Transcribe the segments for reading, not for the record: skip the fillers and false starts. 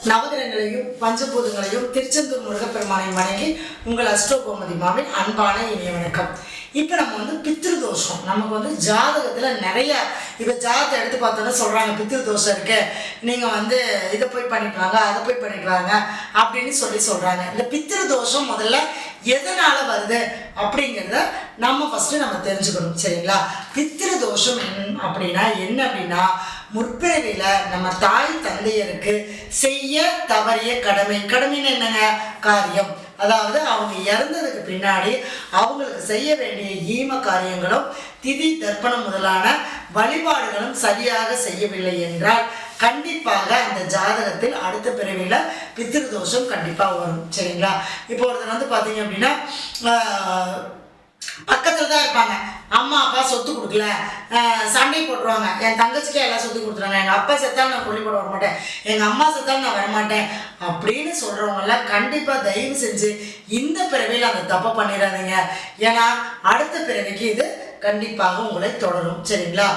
நவகிரகங்களையும் பஞ்சபூதங்களையும் திருச்செந்தூர் முருகப்பெருமானை வணங்கி உங்கள் அஸ்ட்ரோ கோமதி மாவின் அன்பான இனிய வணக்கம். இப்போ நம்ம பித்ருதோஷம் நமக்கு ஜாதகத்தில் நிறைய இப்போ ஜாதகத்தை எடுத்து பார்த்தோன்னா சொல்கிறாங்க பித்ருதோஷம் இருக்கு, நீங்கள் இதை போய் பண்ணிட்டு வாங்க அதை போய் பண்ணிட்டு வாங்க அப்படின்னு சொல்கிறாங்க. இந்த பித்ருதோஷம் முதல்ல எதனால் வருது அப்படிங்கிறத நம்ம தெரிஞ்சுக்கணும். சரிங்களா? பித்ருதோஷம் அப்படின்னா என்ன அப்படின்னா, முற்பிறவியில் நம்ம தாய் தந்தையருக்கு செய்ய தவறிய கடமைன்னு என்னங்க காரியம், அதாவது அவங்க இறந்ததுக்கு பின்னாடி அவங்களுக்கு செய்ய வேண்டிய ஈம காரியங்களும் திதி தர்ப்பணம் முதலான வழிபாடுகளும் சரியாக செய்யவில்லை என்றால் கண்டிப்பாக அந்த ஜாதகத்தில் அடுத்த பிறவியில் பித்ருதோஷம் கண்டிப்பாக வரும். சரிங்களா? இப்போ ஒருத்தர் பார்த்தீங்க அப்படின்னா பக்கத்தில் தான் இருப்பாங்க, அம்மா அப்பா சொத்து கொடுக்கல, சண்டை போட்டுருவாங்க, என் தங்கச்சிக்கே எல்லாம் சொத்து கொடுத்துருவாங்க, எங்கள் அப்பா செத்தாலும் நான் கொல்லி போட வரமாட்டேன், எங்கள் அம்மா செத்தாலும் நான் வரமாட்டேன் அப்படின்னு சொல்கிறவங்களாம் கண்டிப்பாக தயவு செஞ்சு இந்த பிறவியில் அந்த தப்பை பண்ணிடாதீங்க. ஏன்னா அடுத்த பிறவிக்கு இது கண்டிப்பாக உங்களை தொடரும். சரிங்களா?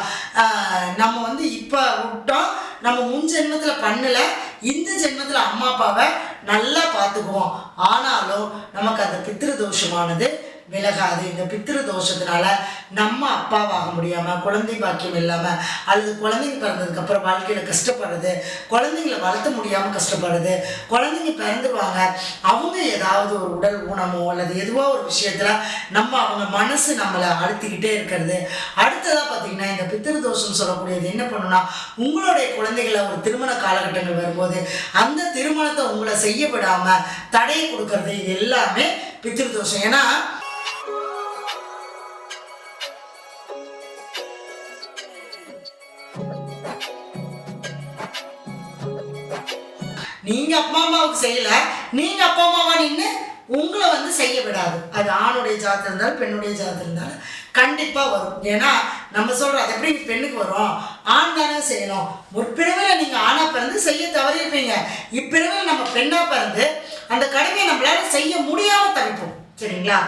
நம்ம இப்போ விட்டோம், நம்ம முன் ஜென்மத்தில் பண்ணலை, இந்த ஜென்மத்தில் அம்மா அப்பாவை நல்லா பார்த்துக்குவோம், ஆனாலும் நமக்கு அந்த பித்ருதோஷமானது விலகாது. இந்த பித்ருதோஷத்தினால நம்ம அப்பாவாக முடியாமல், குழந்தை பாக்கியம் இல்லாமல், அல்லது குழந்தைங்க பிறந்ததுக்கப்புறம் வாழ்க்கையில் கஷ்டப்படுறது, குழந்தைங்களை வளர்த்த முடியாமல் கஷ்டப்படுறது, குழந்தைங்க பிறந்துருவாங்க, அவங்க ஏதாவது ஒரு உடல் ஊனமோ அல்லது எதுவோ ஒரு விஷயத்தில் அவங்க மனசு நம்மளை அழுத்திக்கிட்டே இருக்கிறது. அடுத்ததாக பார்த்தீங்கன்னா இந்த பித்ருதோஷம் சொல்லக்கூடியது என்ன பண்ணுன்னா, உங்களுடைய குழந்தைகளை ஒரு திருமண காலகட்டங்கள் வரும்போது அந்த திருமணத்தை உங்களை செய்ய விடாமல் தடை கொடுக்கறது, இது எல்லாமே பித்ருதோஷம். ஏன்னா நீங்க அப்பா அம்மாவுக்கு செய்யல, நீங்க அப்பா அம்மாவா நின்று உங்களை செய்ய விடாது. அது ஆணுடைய ஜாதகம் இருந்தாலும் பெண்ணுடைய ஜாதகம் இருந்தாலும் கண்டிப்பா வரும். ஏன்னா நம்ம சொல்றோம், அது எப்படி பெண்ணுக்கு வரும், ஆண் தானே செய்யணும். முற்பிறவில நீங்க ஆணா பிறந்து செய்ய தவறியிருப்பீங்க, இப்பிறவில நம்ம பெண்ணா பிறந்து அந்த கடமையை நம்மளால செய்ய முடியாம தவிப்போம். சரிங்களா?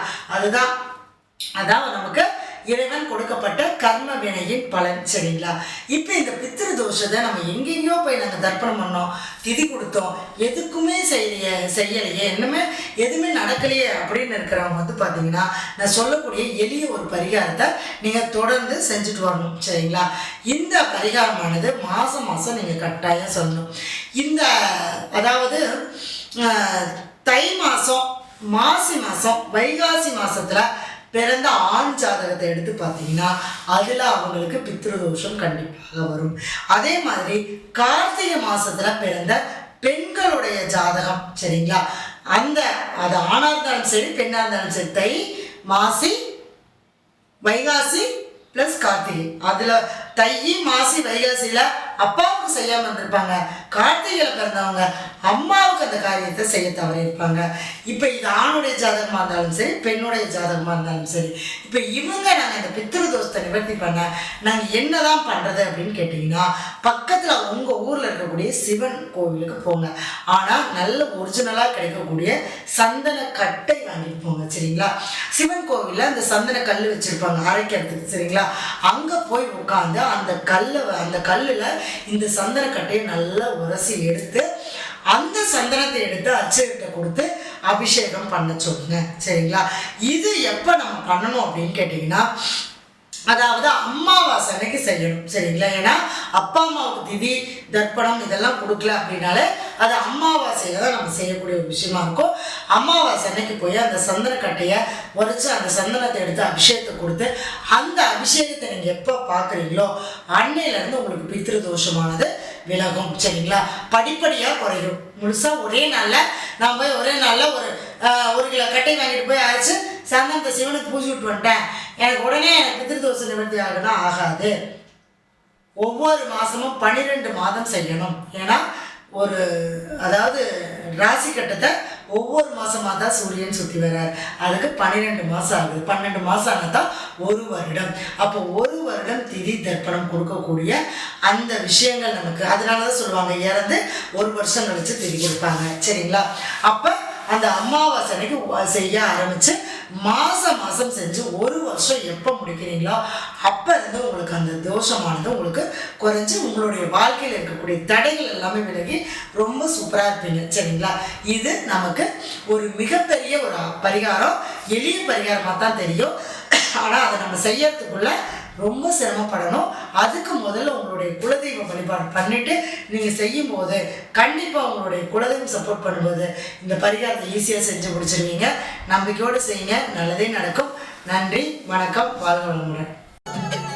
அதான் நமக்கு இறைவன் கொடுக்கப்பட்ட கர்ம வினையின் பலன். சரிங்களா? இப்போ இந்த பித்ருதோஷத்தை நம்ம எங்கெங்கயோ போய் நாங்கள் தர்ப்பணம் பண்ணோம், திதி கொடுத்தோம், எதுக்குமே செய்யலையே, எதுவுமே நடக்கலையே அப்படின்னு இருக்கிறவங்க பார்த்தீங்கன்னா நான் சொல்லக்கூடிய எளிய ஒரு பரிகாரத்தை நீங்கள் தொடர்ந்து செஞ்சுட்டு வரணும். சரிங்களா? இந்த பரிகாரமானது மாதம் மாதம் நீங்கள் கட்டாயம் சொல்லணும். அதாவது தை மாதம், மாசி மாதம், வைகாசி மாதத்தில் பிறந்த ஆண் ஜாதகத்தை எடுத்து பார்த்தீங்கன்னா அதில் அவங்களுக்கு பித்ருதோஷம் கண்டிப்பாக வரும். அதே மாதிரி கார்த்திகை மாதத்தில் பிறந்த பெண்களுடைய ஜாதகம், சரிங்களா, அது ஆணாக இருந்தாலும் சரி பெண்ணாக இருந்தாலும் சரி, தை மாசி வைகாசி ப்ளஸ் கார்த்திகை, அதில் தை மாசி வைகாசியில் அப்பாவுக்கு செய்யாமல் இருந்திருப்பாங்க, கார்த்திகையில் பிறந்தவங்க அம்மாவுக்கு அந்த காரியத்தை செய்ய தவறியிருப்பாங்க. இப்போ இது ஆணுடைய ஜாதகமாக இருந்தாலும் சரி பெண்ணுடைய ஜாதகமாக இருந்தாலும் சரி, இப்போ நாங்கள் இந்த பித்ருதோஷத்தை நிவர்த்தி பண்ண நாங்கள் என்ன தான் பண்ணுறது அப்படின்னு கேட்டிங்கன்னா, பக்கத்தில் உங்கள் ஊரில் இருக்கக்கூடிய சிவன் கோவிலுக்கு போங்க. ஆனால் நல்ல ஒரிஜினலாக கிடைக்கக்கூடிய சந்தன கட்டை வாங்கிட்டு போங்க. சரிங்களா? சிவன் கோவிலில் அந்த சந்தன கல் வச்சுருப்பாங்க அரைக்கிறதுக்கு. சரிங்களா? அங்கே போய் உட்காந்து அந்த கல்லில் இந்த சந்தன கட்டையை நல்லா உரசி எடுத்து அந்த சந்தனத்தை எடுத்து அர்ச்சகர்கிட்ட கொடுத்து அபிஷேகம் பண்ண சொல்லுங்க. சரிங்களா? இது எப்போ நம்ம பண்ணணும் அப்படின்னு கேட்டிங்கன்னா, அதாவது அமாவாசை அன்னைக்கு செய்யணும். சரிங்களா? ஏன்னா அப்பா அம்மாவுக்கு திதி தர்ப்பணம் இதெல்லாம் கொடுக்கல அப்படின்னாலே அது அமாவாசையில் தான் நம்ம செய்யக்கூடிய ஒரு விஷயமா இருக்கும். அமாவாசை அன்னைக்கு போய் அந்த சந்தன கட்டையை உரைச்சி அந்த சந்தனத்தை எடுத்து அபிஷேகத்தை கொடுத்து அந்த அபிஷேகத்தை நீங்கள் எப்போ பார்க்குறீங்களோ அன்னையிலேருந்து உங்களுக்கு பித்ருதோஷமானது விலகும். சரிங்களா? படிப்படியாக குறையும். முழுசாக ஒரே நாளில் நான் போய் ஒரே நாளில் ஒரு கிலோ கட்டை வாங்கிட்டு போய் அரைச்சி சந்தனத்தை சிவனுக்கு பூஜை விட்டு வந்துட்டேன், எனக்கு உடனே பித்ருதோஷ நிவர்த்தி ஆகுனா ஆகாது. ஒவ்வொரு மாதமும் 12 மாதம் செய்யணும். ஏன்னா அதாவது ராசி கட்டத்தை ஒவ்வொரு மாதமாக தான் சூரியன் சுற்றி வர்றார், அதுக்கு 12 மாதம் ஆகுது. 12 மாதம் ஆனால் தான் ஒரு வருடம். அப்போ ஒரு வருடம் திதி தர்ப்பணம் கொடுக்கக்கூடிய அந்த விஷயங்கள் நமக்கு, அதனால தான் சொல்லுவாங்க இறந்து ஒரு வருஷம் கழிச்சு திதி கொடுப்பாங்க. சரிங்களா? அப்போ அந்த அமாவாசை அன்னைக்கு செய்ய ஆரம்பித்து மாதம் செஞ்சு 1 வருஷம் எப்போ முடிக்கிறீங்களோ அப்போ இருந்து உங்களுக்கு அந்த தோஷமானது உங்களுக்கு குறைஞ்சி உங்களுடைய வாழ்க்கையில் இருக்கக்கூடிய தடைகள் எல்லாமே விலகி ரொம்ப சூப்பராக இருப்பீங்க. சரிங்களா? இது நமக்கு ஒரு மிகப்பெரிய ஒரு பரிகாரம், எளிய பரிகாரமாக தான் தெரியும். ஆனால் அதை நம்ம செய்யறதுக்குள்ள ரொம்ப சிரமப்படணும். அதுக்கு முதல்ல உங்களுடைய குலதெய்வ வழிபாடு பண்ணிவிட்டு நீங்கள் செய்யும்போது கண்டிப்பாக உங்களுடைய குலதெய்வம் சப்போர்ட் பண்ணும்போது இந்த பரிகாரத்தை ஈஸியாக செஞ்சு முடிச்சிருவீங்க. நம்பிக்கையோடு செய்யுங்க, நல்லதே நடக்கும். நன்றி, வணக்கம், வாழ்க வளமுடன்.